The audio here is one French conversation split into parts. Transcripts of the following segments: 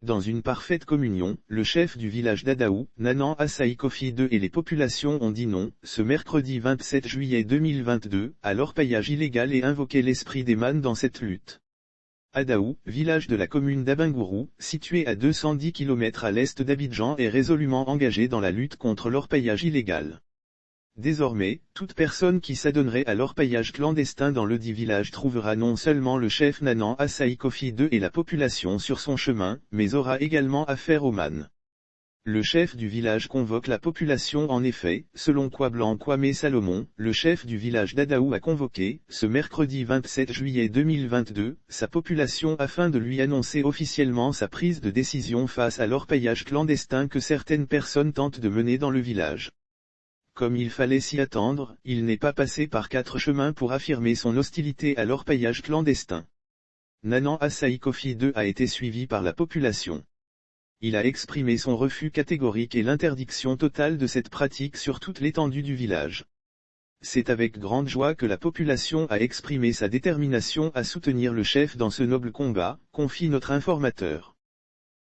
Dans une parfaite communion, le chef du village d'Adaou, Nanan Assaï Kofi II et les populations ont dit non, ce mercredi 27 juillet 2022, à l'orpaillage illégal et invoqué l'esprit des mânes dans cette lutte. Adaou, village de la commune d'Abingourou, situé à 210 km à l'est d'Abidjan, est résolument engagé dans la lutte contre l'orpaillage illégal. Désormais, toute personne qui s'adonnerait à l'orpaillage clandestin dans le dit village trouvera non seulement le chef Nanan Assaï Kofi II et la population sur son chemin, mais aura également affaire aux mânes. Le chef du village convoque la population en effet, selon Kwablan Kwame Salomon, le chef du village d'Adaou a convoqué, ce mercredi 27 juillet 2022, sa population afin de lui annoncer officiellement sa prise de décision face à l'orpaillage clandestin que certaines personnes tentent de mener dans le village. Comme il fallait s'y attendre, il n'est pas passé par 4 chemins pour affirmer son hostilité à l'orpaillage clandestin. Nanan Assaï Kofi II a été suivi par la population. Il a exprimé son refus catégorique et l'interdiction totale de cette pratique sur toute l'étendue du village. C'est avec grande joie que la population a exprimé sa détermination à soutenir le chef dans ce noble combat, confie notre informateur.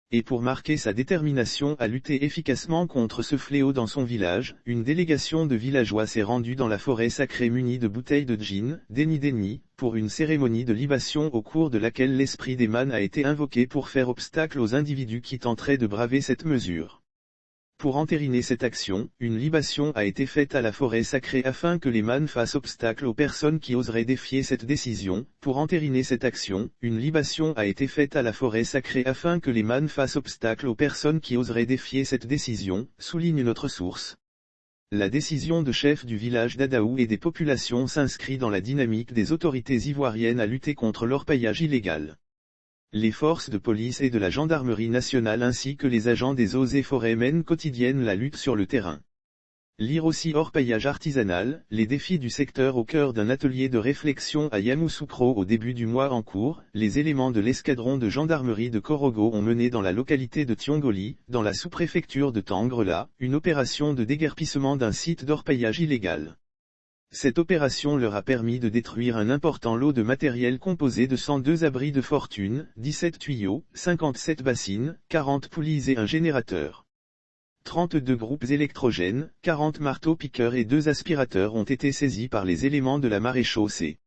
Et pour marquer sa détermination à lutter efficacement contre ce fléau dans son village, une délégation de villageois s'est rendue dans la forêt sacrée munie de bouteilles de gin, Deni, pour une cérémonie de libation au cours de laquelle l'esprit des mânes a été invoqué pour faire obstacle aux individus qui tenteraient de braver cette mesure. Pour entériner cette action, une libation a été faite à la forêt sacrée afin que les mânes fassent obstacle aux personnes qui oseraient défier cette décision. Pour entériner cette action, une libation a été faite à la forêt sacrée afin que les mânes fassent obstacle aux personnes qui oseraient défier cette décision, souligne notre source. La décision de chef du village d'Adaou et des populations s'inscrit dans la dynamique des autorités ivoiriennes à lutter contre l'orpaillage illégal. Les forces de police et de la gendarmerie nationale ainsi que les agents des eaux et forêts mènent quotidienne la lutte sur le terrain. Lire aussi orpaillage artisanal, les défis du secteur au cœur d'un atelier de réflexion à Yamoussoukro au début du mois en cours, les éléments de l'escadron de gendarmerie de Korogo ont mené dans la localité de Tiongoli, dans la sous-préfecture de Tangrela, une opération de déguerpissement d'un site d'orpaillage illégal. Cette opération leur a permis de détruire un important lot de matériel composé de 102 abris de fortune, 17 tuyaux, 57 bassines, 40 poulies et un générateur. 32 groupes électrogènes, 40 marteaux-piqueurs et 2 aspirateurs ont été saisis par les éléments de la maréchaussée.